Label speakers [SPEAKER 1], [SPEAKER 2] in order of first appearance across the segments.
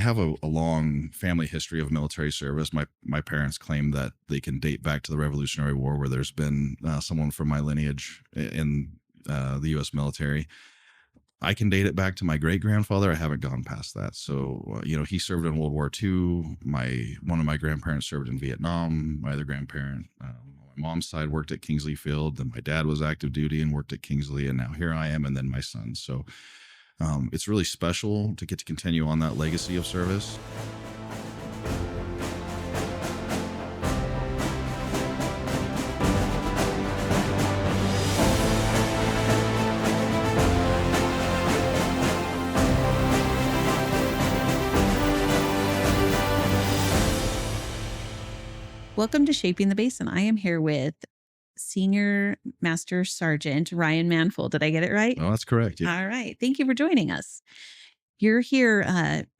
[SPEAKER 1] I have a long family history of military service. My parents claim that they can date back to the Revolutionary War, where there's been someone from my lineage in the U.S. military. I can date it back to my great grandfather. I haven't gone past that. So, he served in World War II. One of my grandparents served in Vietnam. My other grandparent, on my mom's side, worked at Kingsley Field. Then my dad was active duty and worked at Kingsley, and now here I am, and then my son. So, it's really special to get to continue on that legacy of service.
[SPEAKER 2] Welcome to Shaping the Basin. I am here with Senior Master Sergeant Ryan Manfull. Did I get it right?
[SPEAKER 1] Oh, that's correct. Yeah.
[SPEAKER 2] All right. Thank you for joining us. You're here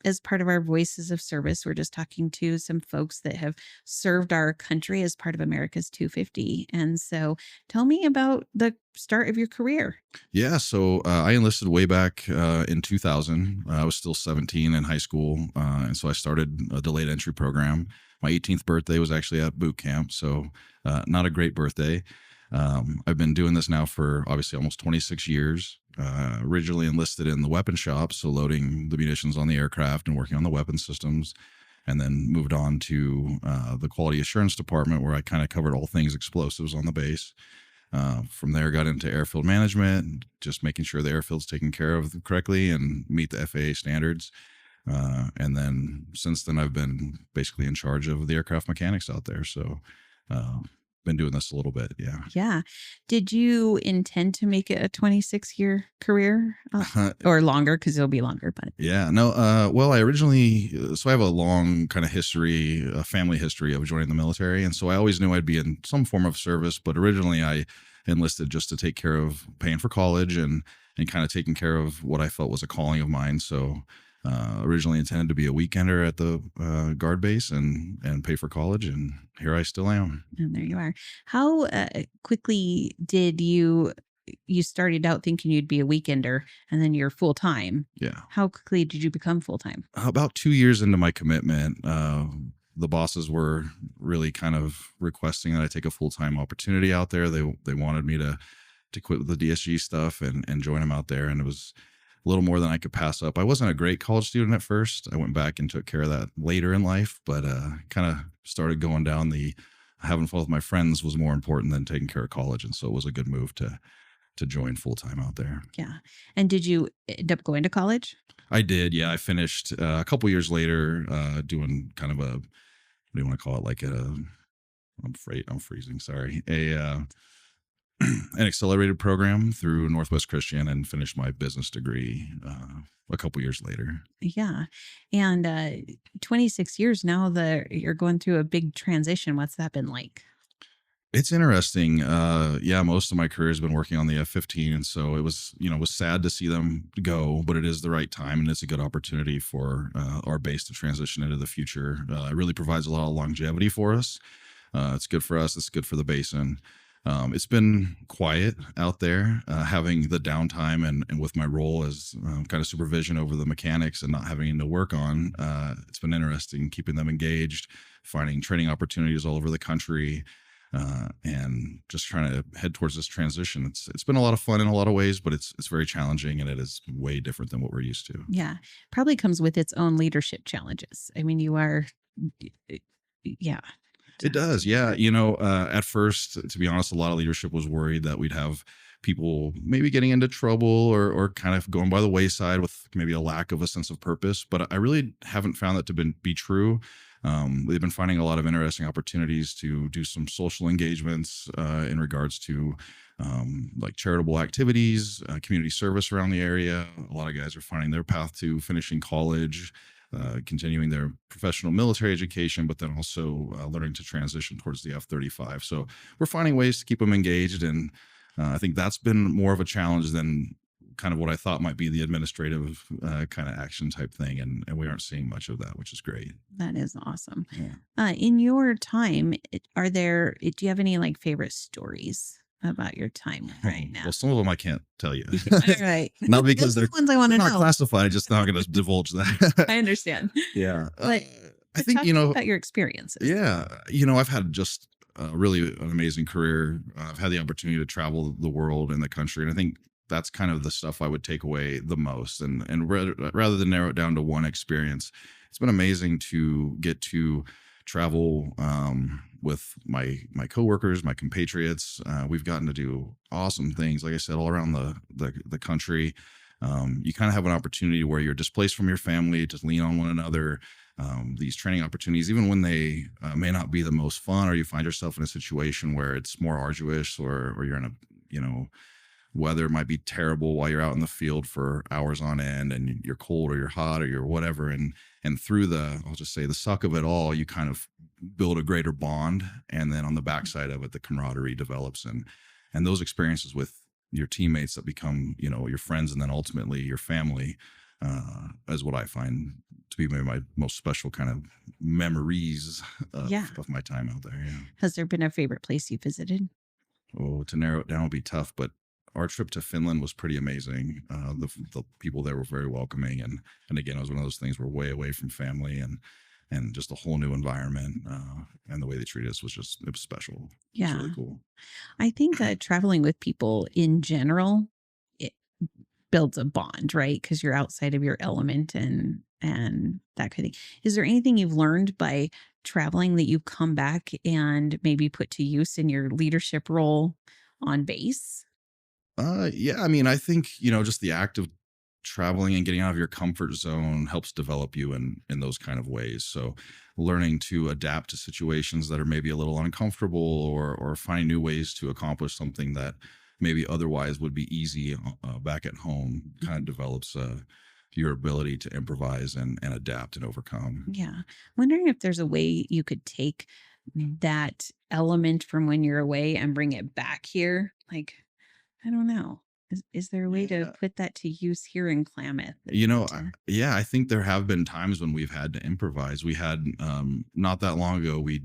[SPEAKER 2] as part of our Voices of Service. We're just talking to some folks that have served our country as part of America's 250. And so tell me about the start of your career.
[SPEAKER 1] Yeah. So I enlisted way back in 2000. I was still 17 in high school. And so I started a delayed entry program. My 18th birthday was actually at boot camp. So not a great birthday. I've been doing this now for obviously almost 26 years. Originally enlisted in the weapon shop, so loading the munitions on the aircraft and working on the weapon systems, and then moved on to the quality assurance department, where I kind of covered all things explosives on the base. From there, got into airfield management, just making sure the airfield's taken care of correctly and meet the FAA standards. And then since then, I've been basically in charge of the aircraft mechanics out there. So been doing this a little bit. Yeah.
[SPEAKER 2] Yeah. Did you intend to make it a 26-year career or longer? Because it'll be longer, but
[SPEAKER 1] Yeah, no. Well, I originally, so I have a long kind of history, a family history of joining the military. And so I always knew I'd be in some form of service, but originally I enlisted just to take care of paying for college and kind of taking care of what I felt was a calling of mine. So originally intended to be a weekender at the guard base and pay for college. And here I still am.
[SPEAKER 2] and there you are. How quickly did you started out thinking you'd be a weekender and then you're full time?
[SPEAKER 1] Yeah.
[SPEAKER 2] How quickly did you become full time?
[SPEAKER 1] About 2 years into my commitment, the bosses were really kind of requesting that I take a full-time opportunity out there. They wanted me to quit the DSG stuff and join them out there. And it was a little more than I could pass up. I wasn't a great college student at first. I went back and took care of that later in life, but kind of started going down the having fun with my friends was more important than taking care of college. And so it was a good move to join full-time out there.
[SPEAKER 2] Yeah. And did you end up going to college?
[SPEAKER 1] I did. Yeah. I finished a couple years later doing kind of what do you want to call it? Like I'm freezing. Sorry. An accelerated program through Northwest Christian and finished my business degree a couple years later.
[SPEAKER 2] Yeah. And 26 years now, you're going through a big transition. What's that been like?
[SPEAKER 1] It's interesting. Yeah, most of my career has been working on the F-15, and so it was sad to see them go, but it is the right time, and it's a good opportunity for our base to transition into the future. It really provides a lot of longevity for us. It's good for us. It's good for the basin. It's been quiet out there, having the downtime and with my role as kind of supervision over the mechanics and not having to work on. It's been interesting keeping them engaged, finding training opportunities all over the country, and just trying to head towards this transition. It's been a lot of fun in a lot of ways, but it's very challenging, and it is way different than what we're used to.
[SPEAKER 2] Yeah. Probably comes with its own leadership challenges. I mean, you are, yeah.
[SPEAKER 1] It does, yeah. At first, to be honest, a lot of leadership was worried that we'd have people maybe getting into trouble or kind of going by the wayside with maybe a lack of a sense of purpose. But I really haven't found that to be true. They've been finding a lot of interesting opportunities to do some social engagements in regards to like charitable activities, community service around the area. A lot of guys are finding their path to finishing college, continuing their professional military education, but then also learning to transition towards the F-35. So we're finding ways to keep them engaged. And I think that's been more of a challenge than kind of what I thought might be the administrative kind of action type thing. And we aren't seeing much of that, which is great.
[SPEAKER 2] That is awesome.
[SPEAKER 1] Yeah.
[SPEAKER 2] In your time, do you have any like favorite stories about your time right now?
[SPEAKER 1] Well, some of them I can't tell you.
[SPEAKER 2] All right.
[SPEAKER 1] Not because
[SPEAKER 2] Those are the ones I want
[SPEAKER 1] they're
[SPEAKER 2] to
[SPEAKER 1] not
[SPEAKER 2] know.
[SPEAKER 1] classified. Just not going to divulge that.
[SPEAKER 2] I understand.
[SPEAKER 1] Yeah.
[SPEAKER 2] But
[SPEAKER 1] I think,
[SPEAKER 2] talk to me about your experiences.
[SPEAKER 1] yeah, I've had just really an amazing career. I've had the opportunity to travel the world and the country. And I think that's kind of the stuff I would take away the most. And rather than narrow it down to one experience, it's been amazing to get to travel with my coworkers, my compatriots. We've gotten to do awesome things, like I said, all around the country. You kind of have an opportunity where you're displaced from your family to lean on one another. These training opportunities, even when they may not be the most fun, or you find yourself in a situation where it's more arduous, or you're in a, weather might be terrible while you're out in the field for hours on end, and you're cold or you're hot or you're whatever. And through I'll just say, the suck of it all, you kind of build a greater bond. And then on the backside of it, the camaraderie develops, and those experiences with your teammates that become, your friends, and then ultimately your family, is what I find to be maybe my most special kind of memories
[SPEAKER 2] Yeah.
[SPEAKER 1] of my time out there. Yeah.
[SPEAKER 2] Has there been a favorite place you visited?
[SPEAKER 1] Oh, to narrow it down would be tough, but our trip to Finland was pretty amazing. The people there were very welcoming, and again, it was one of those things where way away from family, and just a whole new environment, and the way they treated us it was special. It was
[SPEAKER 2] Yeah.
[SPEAKER 1] really cool.
[SPEAKER 2] I think that traveling with people in general, it builds a bond, right? Because you're outside of your element and that kind of thing. Is there anything you've learned by traveling that you've come back and maybe put to use in your leadership role on base?
[SPEAKER 1] Yeah, I mean, I think, just the act of traveling and getting out of your comfort zone helps develop you in those kind of ways. So learning to adapt to situations that are maybe a little uncomfortable, or finding new ways to accomplish something that maybe otherwise would be easy back at home, kind of develops your ability to improvise and adapt and overcome.
[SPEAKER 2] Yeah. Wondering if there's a way you could take that element from when you're away and bring it back here. Like, I don't know. Is there a way to
[SPEAKER 1] Yeah.
[SPEAKER 2] put that to use here in Klamath?
[SPEAKER 1] Yeah, I think there have been times when we've had to improvise. We had, not that long ago, we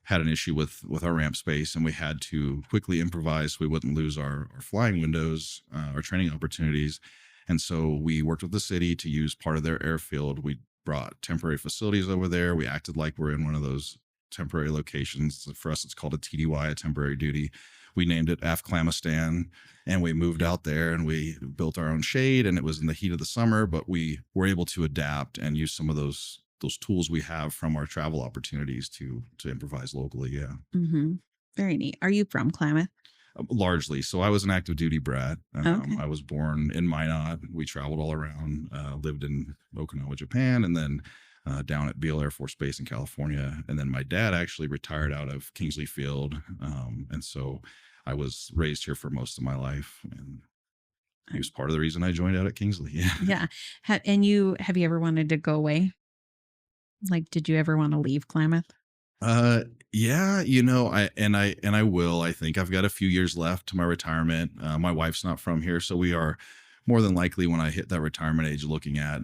[SPEAKER 1] had an issue with our ramp space, and we had to quickly improvise so we wouldn't lose our flying windows, our training opportunities. And so we worked with the city to use part of their airfield. We brought temporary facilities over there. We acted like we're in one of those temporary locations. For us, it's called a TDY, a temporary duty. We named it Afghanistan, and we moved out there and we built our own shade. And it was in the heat of the summer, but we were able to adapt and use some of those tools we have from our travel opportunities to improvise locally. Yeah.
[SPEAKER 2] Hmm. Very neat. Are you from Klamath?
[SPEAKER 1] Largely. So I was an active duty brat.
[SPEAKER 2] Okay.
[SPEAKER 1] I was born in Minot. We traveled all around, lived in Okinawa, Japan, and then down at Beale Air Force Base in California. And then my dad actually retired out of Kingsley Field. And so I was raised here for most of my life. And he was part of the reason I joined out at Kingsley. Yeah.
[SPEAKER 2] Yeah. Have you ever wanted to go away? Like, did you ever want to leave Klamath?
[SPEAKER 1] Uh, yeah, I will. I think I've got a few years left to my retirement. My wife's not from here, so we are more than likely, when I hit that retirement age, looking at,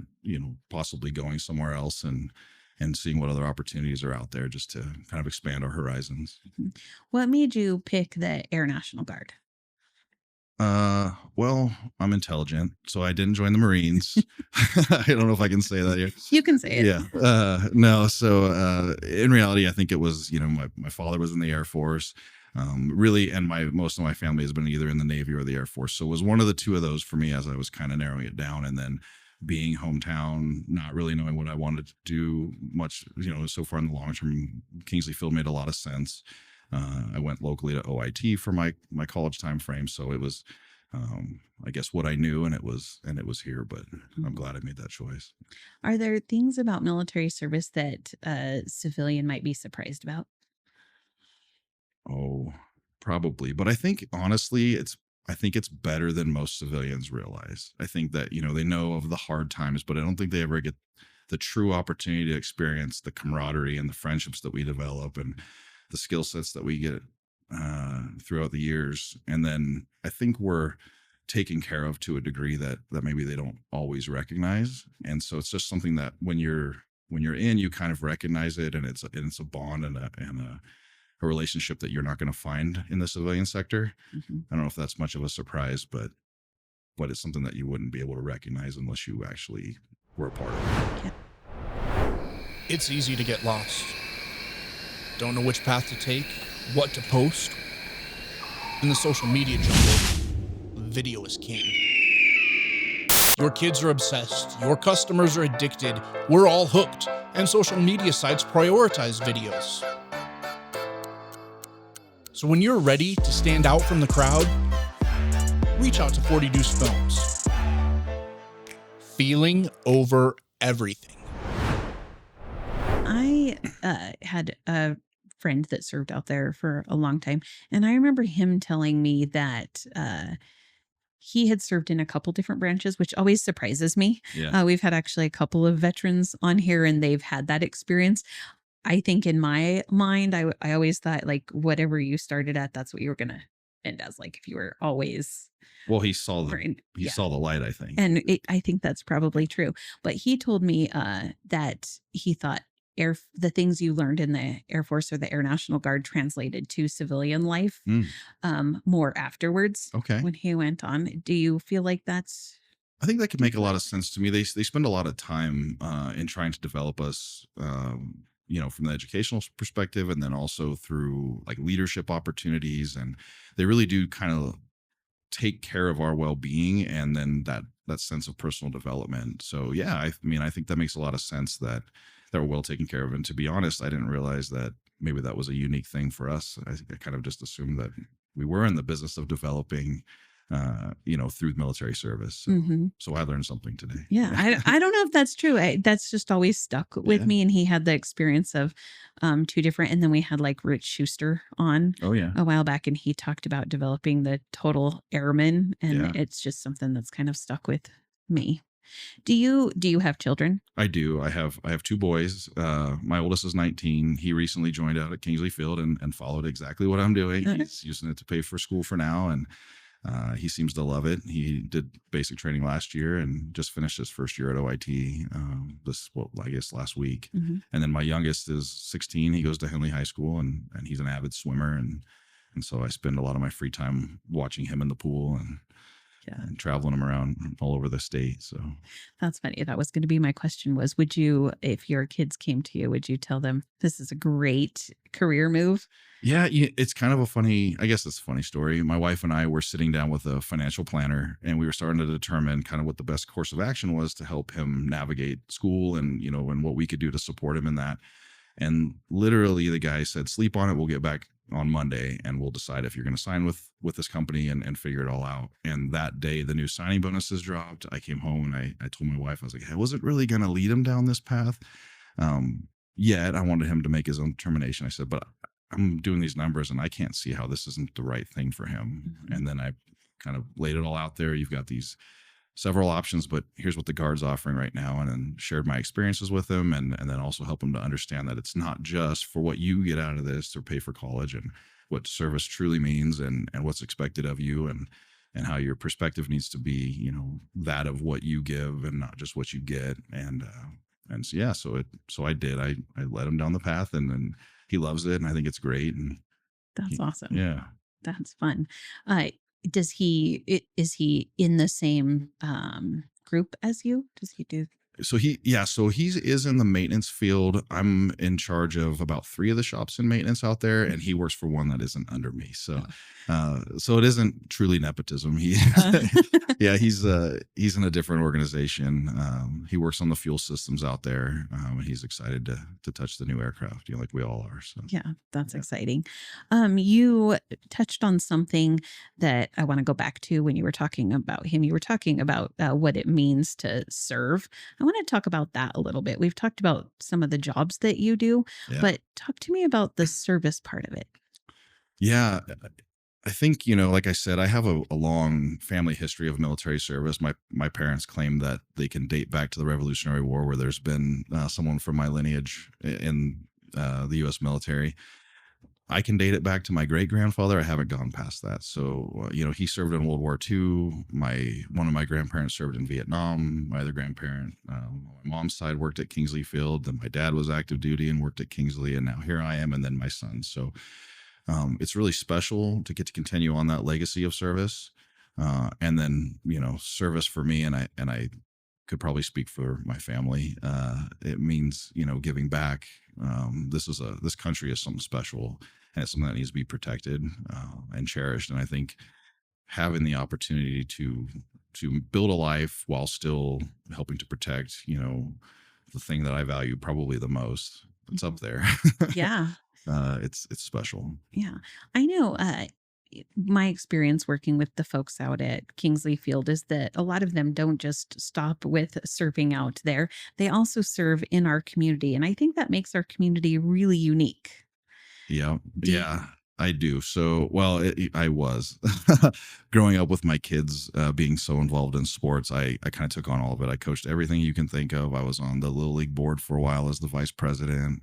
[SPEAKER 1] possibly going somewhere else, and seeing what other opportunities are out there, just to kind of expand our horizons.
[SPEAKER 2] Mhm. What made you pick the Air National Guard?
[SPEAKER 1] Well, I'm intelligent, so I didn't join the Marines. I don't know if I can say that here.
[SPEAKER 2] You can say it.
[SPEAKER 1] Yeah. No. So in reality, I think it was, my father was in the Air Force, really, and most of my family has been either in the Navy or the Air Force. So it was one of the two of those for me, as I was kind of narrowing it down. And then being hometown, not really knowing what I wanted to do much, so far in the long term, Kingsley Field made a lot of sense. I went locally to OIT for my college time frame, so it was, I guess, what I knew, and it was here. But I'm
[SPEAKER 2] Mhm.
[SPEAKER 1] glad I made that choice.
[SPEAKER 2] Are there things about military service that a civilian might be surprised about?
[SPEAKER 1] Oh, probably. But I think, honestly, I think it's better than most civilians realize. I think that, they know of the hard times, but I don't think they ever get the true opportunity to experience the camaraderie and the friendships that we develop, and the skill sets that we get throughout the years. And then I think we're taken care of to a degree that maybe they don't always recognize. And so it's just something that when you're in, you kind of recognize it, and it's a bond, and a a relationship that you're not going to find in the civilian sector.
[SPEAKER 2] Mhm.
[SPEAKER 1] I don't know if that's much of a surprise, but it's something that you wouldn't be able to recognize unless you actually were a part of it.
[SPEAKER 2] Yeah.
[SPEAKER 3] It's easy to get lost. Don't know which path to take, what to post. In the social media jungle, video is king. Your kids are obsessed, your customers are addicted, we're all hooked, and social media sites prioritize videos. So when you're ready to stand out from the crowd, reach out to 40 Deuce Films. Feeling over everything.
[SPEAKER 2] I had a friend that served out there for a long time, and I remember him telling me that he had served in a couple different branches, which always surprises me.
[SPEAKER 1] Yeah.
[SPEAKER 2] We've had actually a couple of veterans on here, and they've had that experience. I think in my mind, I always thought like whatever you started at, that's what you were gonna end as. Like if you were always
[SPEAKER 1] Well, he saw the
[SPEAKER 2] yeah.
[SPEAKER 1] saw the light, I think.
[SPEAKER 2] And I think that's probably true. But he told me that he thought the things you learned in the Air Force or the Air National Guard translated to civilian life
[SPEAKER 1] Mm,
[SPEAKER 2] more afterwards
[SPEAKER 1] okay.
[SPEAKER 2] when he went on. Do you feel like that's
[SPEAKER 1] I think that could
[SPEAKER 2] do you
[SPEAKER 1] make a
[SPEAKER 2] feel
[SPEAKER 1] lot
[SPEAKER 2] like
[SPEAKER 1] of sense to me. They spend a lot of time in trying to develop us, from the educational perspective, and then also through like leadership opportunities, and they really do kind of take care of our well-being, and then that sense of personal development. So yeah, I mean, I think that makes a lot of sense that they're well taken care of. And to be honest, I didn't realize that maybe that was a unique thing for us. I kind of just assumed that we were in the business of developing, through military service. So,
[SPEAKER 2] Mhm.
[SPEAKER 1] so I learned something today.
[SPEAKER 2] Yeah, I don't know if that's true. That's just always stuck with
[SPEAKER 1] Yeah.
[SPEAKER 2] me. And he had the experience of two different. And then we had like Rich Schuster on
[SPEAKER 1] Oh yeah.
[SPEAKER 2] a while back, and he talked about developing the total airman, and
[SPEAKER 1] Yeah.
[SPEAKER 2] it's just something that's kind of stuck with me. Do you have children?
[SPEAKER 1] I do. I have two boys. My oldest is 19. He recently joined out at Kingsley Field and followed exactly what I'm doing.
[SPEAKER 2] Uh,
[SPEAKER 1] He's using it to pay for school for now, and he seems to love it. He did basic training last year and just finished his first year at OIT I guess last week.
[SPEAKER 2] mhm.
[SPEAKER 1] And then my youngest is 16. He goes to Henley High School, and he's an avid swimmer, and so I spend a lot of my free time watching him in the pool
[SPEAKER 2] Yeah,
[SPEAKER 1] and traveling him around all over the state. So
[SPEAKER 2] that's funny. That was going to be my question was, would you, if your kids came to you, would you tell them this is a great career move?
[SPEAKER 1] yeah, it's kind of I guess it's a funny story. My wife and I were sitting down with a financial planner, and we were starting to determine kind of what the best course of action was to help him navigate school, and what we could do to support him in that. And literally the guy said, sleep on it. We'll get back on Monday and we'll decide if you're going to sign with this company and figure it all out. And that day, the new signing bonuses dropped. I came home and I told my wife, I was like, I wasn't really going to lead him down this path yet. I wanted him to make his own determination. I said, but I'm doing these numbers and I can't see how this isn't the right thing for him.
[SPEAKER 2] Mhm.
[SPEAKER 1] And then I kind of laid it all out there. You've got these several options, but here's what the Guard's offering right now, and then shared my experiences with him, and then also help him to understand that it's not just for what you get out of this or pay for college, and what service truly means, and what's expected of you, and how your perspective needs to be, that of what you give and not just what you get. And so yeah, so I did. I led him down the path, and then he loves it, and I think it's great. And
[SPEAKER 2] That's awesome.
[SPEAKER 1] yeah.
[SPEAKER 2] That's fun. Uh, is he in the same group as you? Does he do?
[SPEAKER 1] So he is in the maintenance field. I'm in charge of about 3 of the shops in maintenance out there, and he works for one that isn't under me. So so it isn't truly nepotism.
[SPEAKER 2] Uh,
[SPEAKER 1] He's in a different organization. He works on the fuel systems out there, and he's excited to touch the new aircraft, like we all are. So
[SPEAKER 2] Yeah, that's
[SPEAKER 1] yeah.
[SPEAKER 2] exciting. You touched on something that I want to go back to when you were talking about him. You were talking about what it means to serve. I want to talk about that a little bit. We've talked about some of the jobs that you do,
[SPEAKER 1] Yeah.
[SPEAKER 2] but talk to me about the service part of it.
[SPEAKER 1] Yeah. I think, like I said, I have a long family history of military service. My parents claim that they can date back to the Revolutionary War, where there's been someone from my lineage in the U.S. military. I can date it back to my great grandfather. I haven't gone past that. So, he served in World War II. One of my grandparents served in Vietnam. My other grandparent, on my mom's side, worked at Kingsley Field. Then my dad was active duty and worked at Kingsley. And now here I am. And then my son. So, it's really special to get to continue on that legacy of service. And then, service for me, and I could probably speak for my family. It means, giving back. This country is something special, and it's something that needs to be protected and cherished. And I think having the opportunity to build a life while still helping to protect, the thing that I value probably the most, it's up there.
[SPEAKER 2] Yeah.
[SPEAKER 1] It's special.
[SPEAKER 2] Yeah. I know my experience working with the folks out at Kingsley Field is that a lot of them don't just stop with serving out there. They also serve in our community. And I think that makes our community really unique.
[SPEAKER 1] Yeah.
[SPEAKER 2] Do you-
[SPEAKER 1] Yeah, I do. So, well, I was growing up with my kids being so involved in sports. I kind of took on all of it. I coached everything you can think of. I was on the Little League board for a while as the vice president.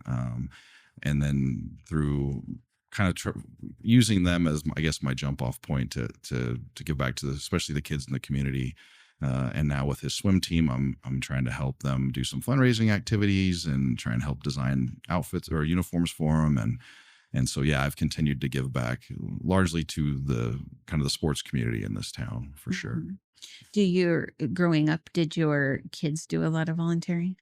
[SPEAKER 1] And then through kind of using them as, I guess, my jump off point to give back to especially the kids in the community. And now with his swim team, I'm trying to help them do some fundraising activities and try and help design outfits or uniforms for them. And so, yeah, I've continued to give back largely to the kind of the sports community in this town for sure.
[SPEAKER 2] Growing up, did your kids do a lot of volunteering?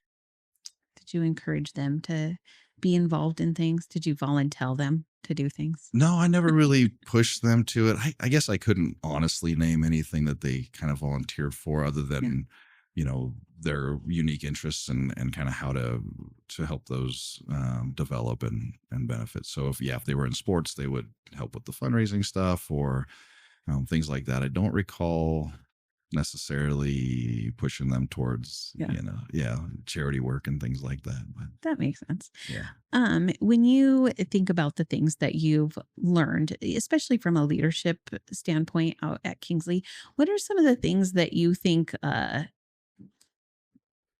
[SPEAKER 2] Did you encourage them to be involved in things? Did you volunteer them to do things?
[SPEAKER 1] No, I never really pushed them to it. I guess I couldn't honestly name anything that they kind of volunteered for other than, their unique interests and kind of how to help those develop and benefit. So if they were in sports, they would help with the fundraising stuff or things like that. I don't recall necessarily pushing them towards, charity work and things like that. But
[SPEAKER 2] That makes sense.
[SPEAKER 1] yeah.
[SPEAKER 2] When you think about the things that you've learned, especially from a leadership standpoint out at Kingsley, what are some of the things that you think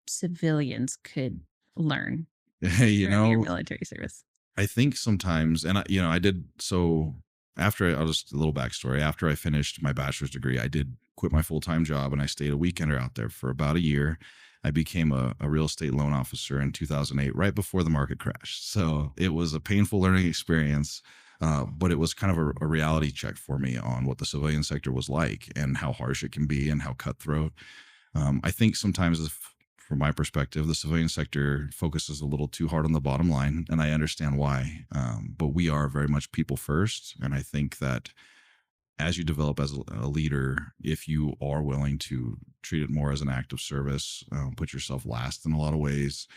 [SPEAKER 2] civilians could learn
[SPEAKER 1] Hey,
[SPEAKER 2] from your military service?
[SPEAKER 1] I think sometimes, and I did so after I'll just a little backstory. After I finished my bachelor's degree, I did quit my full-time job and I stayed a weekender out there for about a year. I became a real estate loan officer in 2008, right before the market crashed. So it was a painful learning experience, but it was kind of a reality check for me on what the civilian sector was like and how harsh it can be and how cutthroat. I think sometimes from my perspective, the civilian sector focuses a little too hard on the bottom line, and I understand why. But we are very much people first, and I think that as you develop as a leader, if you are willing to treat it more as an act of service, put yourself last in a lot of ways,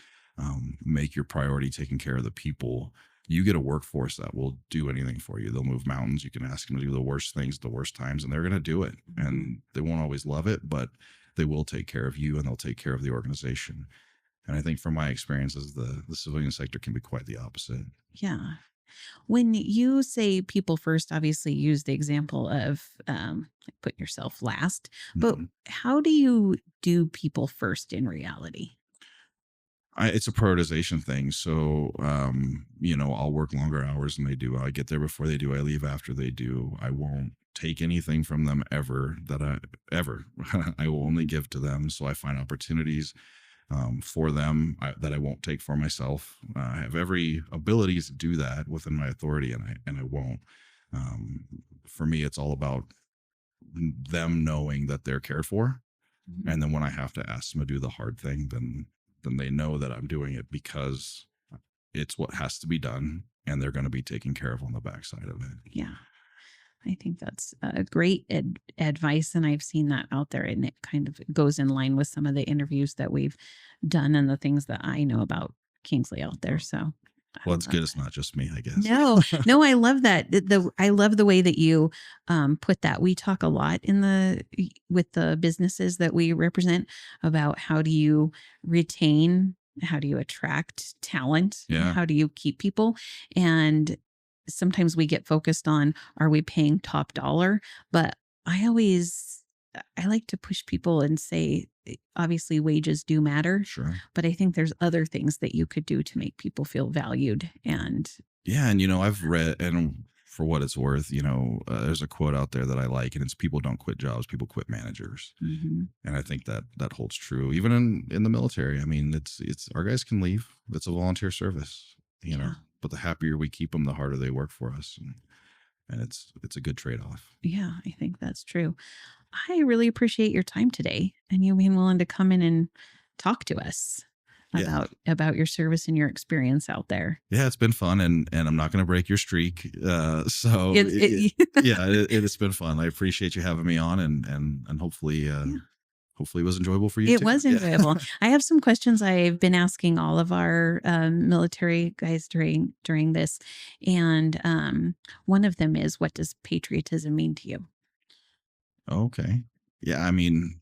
[SPEAKER 1] make your priority taking care of the people, you get a workforce that will do anything for you. They'll move mountains. You can ask them to do the worst things at the worst times, and they're going to do it. And they won't always love it, but they will take care of you and they'll take care of the organization. And I think from my experiences, the civilian sector can be quite the opposite.
[SPEAKER 2] Yeah. When you say people first, obviously use the example of put yourself last, but
[SPEAKER 1] Mhm.
[SPEAKER 2] how do you do people first in reality?
[SPEAKER 1] It's a prioritization thing. So, I'll work longer hours than they do. I get there before they do. I leave after they do. I won't take anything from them ever I will only give to them. So I find opportunities for them that I won't take for myself. I have every ability to do that within my authority, and I won't. For me, it's all about them knowing that they're cared for, and then when I have to ask them to do the hard thing, then they know that I'm doing it because it's what has to be done, and they're going to be taken care of on the backside of it.
[SPEAKER 2] Yeah. I think that's a great advice. And I've seen that out there, and it kind of goes in line with some of the interviews that we've done and the things that I know about Kingsley out there. So
[SPEAKER 1] Well, it's good. It's not just me, I guess.
[SPEAKER 2] No, I love that. I love the way that you put that. We talk a lot with the businesses that we represent about how do you retain, how do you attract talent,
[SPEAKER 1] Yeah.
[SPEAKER 2] how do you keep people, and sometimes we get focused on are we paying top dollar, but I like to push people and say obviously wages do matter,
[SPEAKER 1] Sure.
[SPEAKER 2] but I think there's other things that you could do to make people feel valued and
[SPEAKER 1] Yeah, and I've read, and for what it's worth, there's a quote out there that I like, and it's people don't quit jobs, people quit managers.
[SPEAKER 2] Hmm.
[SPEAKER 1] And I think that holds true even in the military. I mean, it's our guys can leave. It's a volunteer service,
[SPEAKER 2] Yeah.
[SPEAKER 1] but the happier we keep them, the harder they work for us. And it's a good trade-off.
[SPEAKER 2] Yeah, I think that's true. I really appreciate your time today and you being willing to come in and talk to us
[SPEAKER 1] Yeah.
[SPEAKER 2] about your service and your experience out there.
[SPEAKER 1] Yeah, it's been fun, and I'm not going to break your streak. So yeah, it's been fun. I appreciate you having me on, and hopefully, hopefully it was enjoyable for you
[SPEAKER 2] It
[SPEAKER 1] too.
[SPEAKER 2] was
[SPEAKER 1] Yeah.
[SPEAKER 2] enjoyable. I have some questions I've been asking all of our military guys during this, and one of them is, what does patriotism mean to you?
[SPEAKER 1] Okay. Yeah, I mean,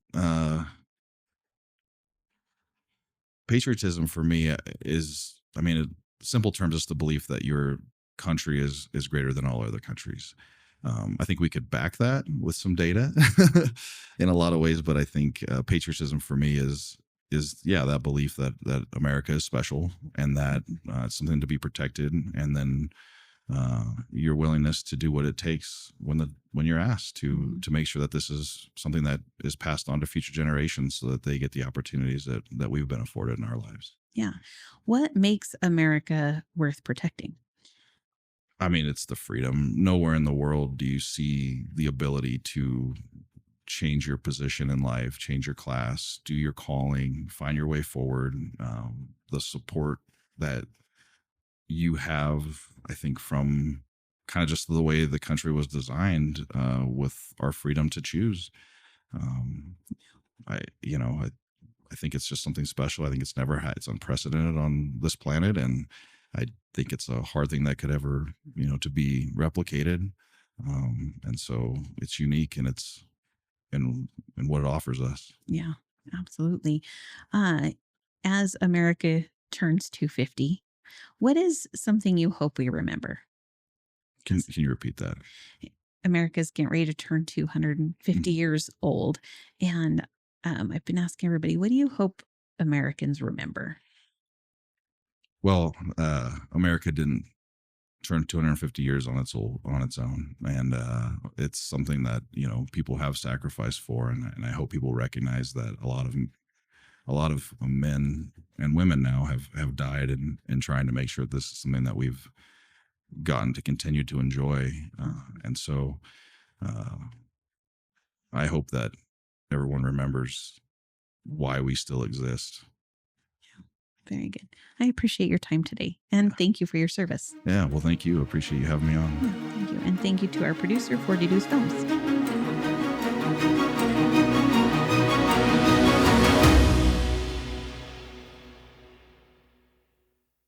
[SPEAKER 1] patriotism for me is, I mean, in simple terms, it's the belief that your country is greater than all other countries. I think we could back that with some data in a lot of ways, but I think patriotism for me is that belief that America is special, and that it's something to be protected, and then your willingness to do what it takes when you're asked to make sure that this is something that is passed on to future generations, so that they get the opportunities that we've been afforded in our lives.
[SPEAKER 2] Yeah. What makes America worth protecting?
[SPEAKER 1] I mean, it's the freedom. Nowhere in the world do you see the ability to change your position in life, change your class, do your calling, find your way forward. The support that you have, I think, from kind of just the way the country was designed, with our freedom to choose. Um, I think it's just something special. I think it's unprecedented on this planet, and I think it's a hard thing that could ever, to be replicated. And so it's unique, and it's in what it offers us.
[SPEAKER 2] Yeah, absolutely. Uh, as America turns 250, what is something you hope we remember?
[SPEAKER 1] Can you repeat that?
[SPEAKER 2] America's getting ready to turn 250
[SPEAKER 1] Mhm.
[SPEAKER 2] years old. And I've been asking everybody, what do you hope Americans remember?
[SPEAKER 1] Well, America didn't turn 250 years on its own, and it's something that people have sacrificed for, and I hope people recognize that a lot of men and women now have died in trying to make sure this is something that we've gotten to continue to enjoy, and so uh, I hope that everyone remembers why we still exist.
[SPEAKER 2] Very good. I appreciate your time today. And thank you for your service.
[SPEAKER 1] Yeah, well, thank you. Appreciate you having me on.
[SPEAKER 2] Yeah, thank you. And thank you to our producer, 40 Deuce Films.